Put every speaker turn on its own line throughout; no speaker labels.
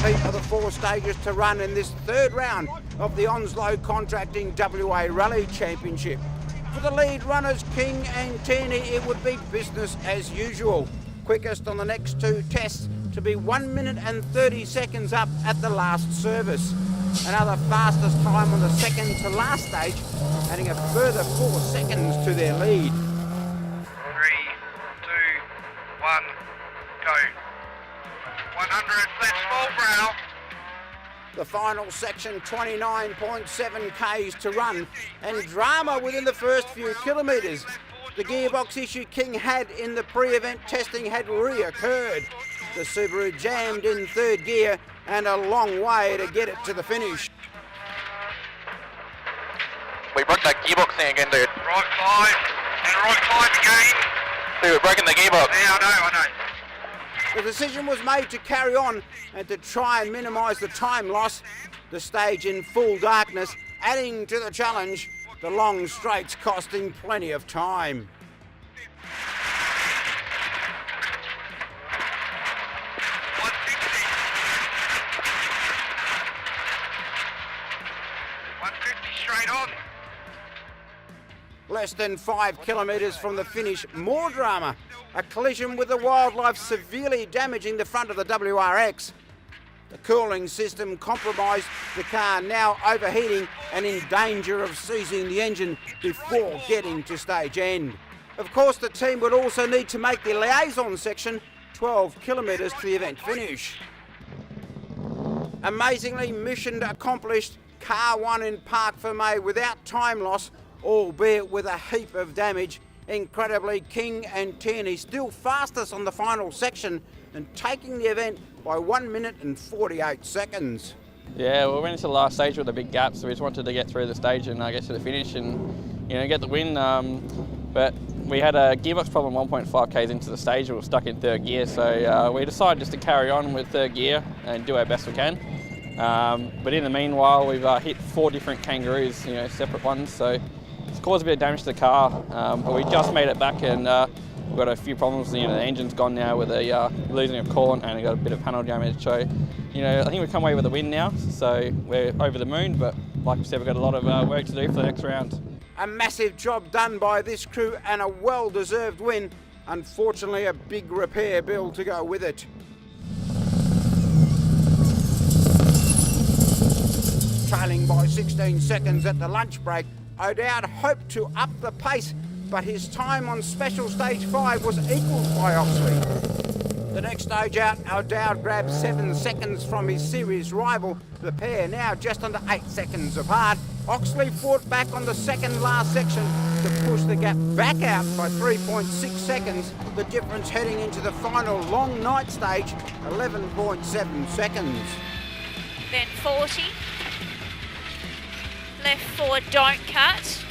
repeat of the 4 stages to run in this third round of the Onslow Contracting WA Rally Championship. For the lead runners, King and Tierney, it would be business as usual. Quickest on the next 2 tests to be 1 minute and 30 seconds up at the last service. Another fastest time on the second to last stage, adding a further 4 seconds to their lead. 3, 2, 1, go. 100, that's full brow. The final section, 29.7 k's to run, and drama within the first few kilometres. The gearbox issue King had in the pre-event testing had reoccurred. The Subaru jammed in third gear and a long way to get it to the finish.
We broke that gearbox thing again, dude.
Right 5, and right 5 again.
Dude, we're breaking the gearbox.
Yeah, I know.
The decision was made to carry on and to try and minimise the time loss. The stage in full darkness, adding to the challenge, the long straights costing plenty of time. Less than 5 kilometres from the finish, more drama. A collision with the wildlife severely damaging the front of the WRX. The cooling system compromised, the car now overheating and in danger of seizing the engine before getting to stage end. Of course, the team would also need to make the liaison section 12 kilometres to the event finish. Amazingly, mission accomplished. Car 1 in park for May without time loss, albeit with a heap of damage. Incredibly, King and Tierney still fastest on the final section and taking the event by 1 minute and 48 seconds.
Yeah, we went into the last stage with a big gap, so we just wanted to get through the stage and get to the finish and get the win. But we had a gearbox problem 1.5 k's into the stage. We were stuck in third gear, so we decided just to carry on with third gear and do our best we can. But in the meanwhile, we've hit 4 different kangaroos, separate ones, so it's caused a bit of damage to the car. But we just made it back, and we've got a few problems. The engine's gone now with a losing of coolant, and we got a bit of panel damage. So, I think we've come away with a win now. So we're over the moon. But like I said, we've got a lot of work to do for the next round.
A massive job done by this crew and a well-deserved win. Unfortunately, a big repair bill to go with it. Trailing by 16 seconds at the lunch break, O'Dowd hoped to up the pace, but his time on special stage 5 was equalled by Oxley. The next stage out, O'Dowd grabbed 7 seconds from his series rival, the pair now just under 8 seconds apart. Oxley fought back on the second last section to push the gap back out by 3.6 seconds, the difference heading into the final long night stage, 11.7 seconds.
Then 40. Left forward, don't cut.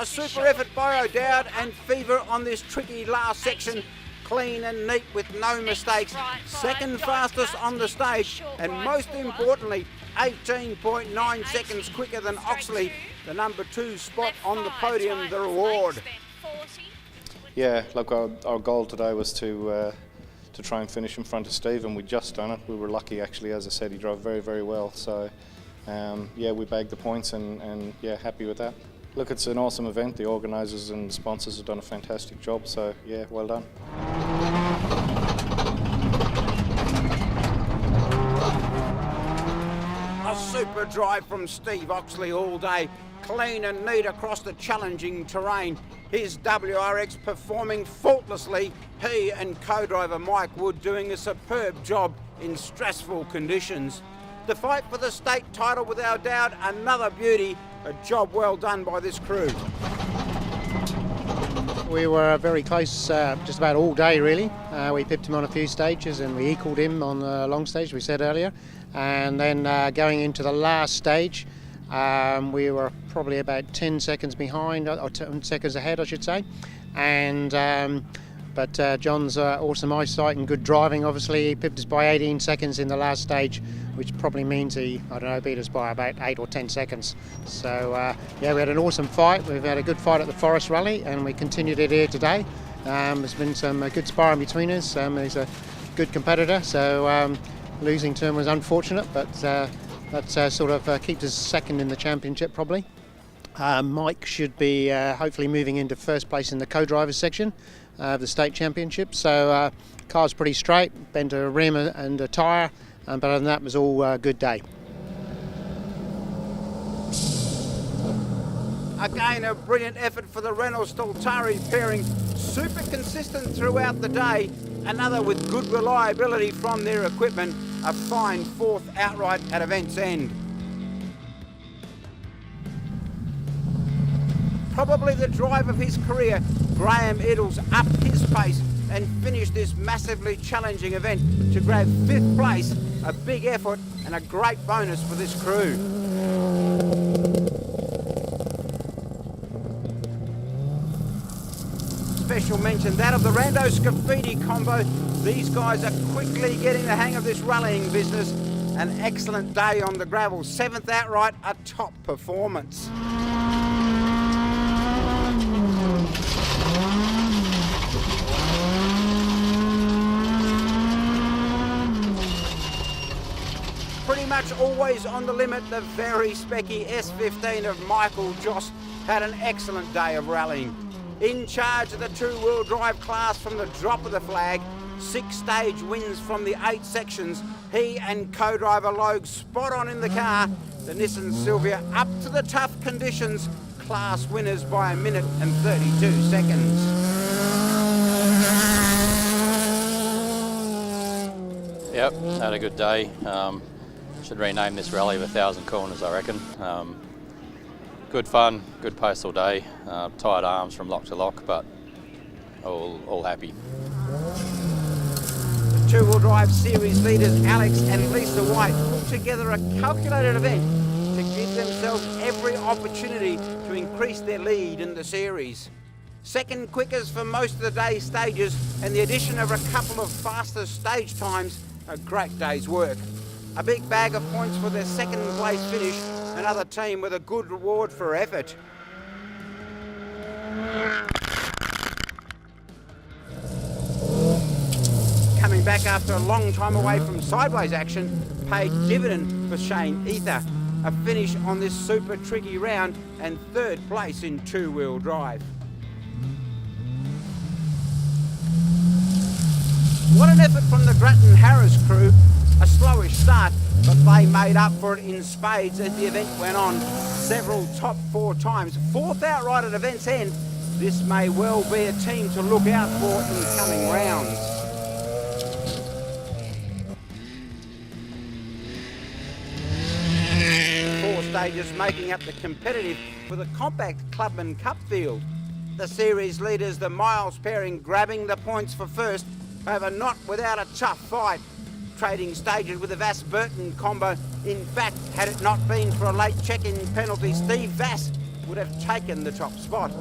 A super effort by O'Dowd and Fever on this tricky last section. Clean and neat with no mistakes. Second fastest on the stage, and most importantly, 18.9 seconds quicker than Oxley. The number 2 spot on the podium, the reward.
Yeah, look, our goal today was to try and finish in front of Steve, and we just done it. We were lucky, actually. As I said, he drove very, very well. So. Yeah, we bagged the points and yeah, happy with that. Look, it's an awesome event. The organisers and the sponsors have done a fantastic job, so yeah, well done.
A super drive from Steve Oxley all day, clean and neat across the challenging terrain. His WRX performing faultlessly, he and co-driver Mike Wood doing a superb job in stressful conditions. The fight for the state title without doubt, another beauty, a job well done by this crew.
We were very close just about all day really. We pipped him on a few stages and we equalled him on the long stage, we said earlier. And then going into the last stage, we were probably about 10 seconds behind, or 10 seconds ahead I should say. And but John's awesome eyesight and good driving, obviously. He pipped us by 18 seconds in the last stage, which probably means he, beat us by about 8 or 10 seconds. So, yeah, we had an awesome fight. We've had a good fight at the Forest Rally, and we continued it here today. There's been some good sparring between us. He's a good competitor, so losing to him was unfortunate, but that sort of keeps us second in the championship probably. Mike should be hopefully moving into first place in the co-drivers section of the state championship. So car's pretty straight, bent a rim and a tyre, but other than that it was all a good day.
Again, a brilliant effort for the Reynolds-Staltari pairing, super consistent throughout the day. Another with good reliability from their equipment, a fine fourth outright at event's end. Probably the drive of his career, Graham Eddles upped his pace and finished this massively challenging event to grab 5th place, a big effort and a great bonus for this crew. Special mention that of the Rando Scafidi combo. These guys are quickly getting the hang of this rallying business. An excellent day on the gravel, 7th outright, a top performance. Pretty much always on the limit, the very specky S15 of Michael Joss had an excellent day of rallying. In charge of the 2-wheel drive class from the drop of the flag, 6 stage wins from the 8 sections. He and co-driver Logue spot on in the car. The Nissan Silvia up to the tough conditions. Class winners by 1 minute and 32 seconds.
Yep, had a good day. Should rename this rally of 1,000 corners, I reckon. Good fun, good postal day. Tired arms from lock to lock, but all happy.
The 2-wheel drive series leaders Alex and Lisa White put together a calculated event to give themselves every opportunity to increase their lead in the series. Second quickest for most of the day's stages, and the addition of a couple of faster stage times, a great day's work. A big bag of points for their second place finish, another team with a good reward for effort. Coming back after a long time away from sideways action, paid dividend for Shane Ether. A finish on this super tricky round and 3rd place in 2-wheel drive. What an effort from the Grattan Harris crew. A slowish start, but they made up for it in spades as the event went on. Several top 4 times, 4th outright at event's end. This may well be a team to look out for in coming rounds. Four stages making up the competitive for the compact Clubman Cup field. The series leaders, the Miles pairing, grabbing the points for first over not without a tough fight. Trading stages with the Vass-Burton combo. In fact, had it not been for a late check-in penalty, Steve Vass would have taken the top spot.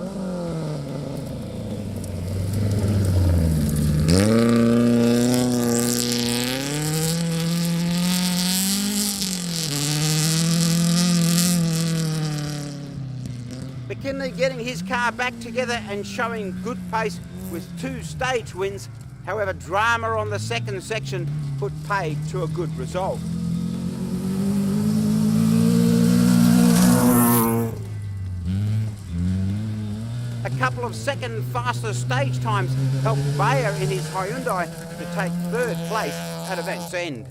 McKinley getting his car back together and showing good pace with 2 stage wins. However, drama on the second section put paid to a good result. A couple of second faster stage times helped Bayer in his Hyundai to take 3rd place at event's end.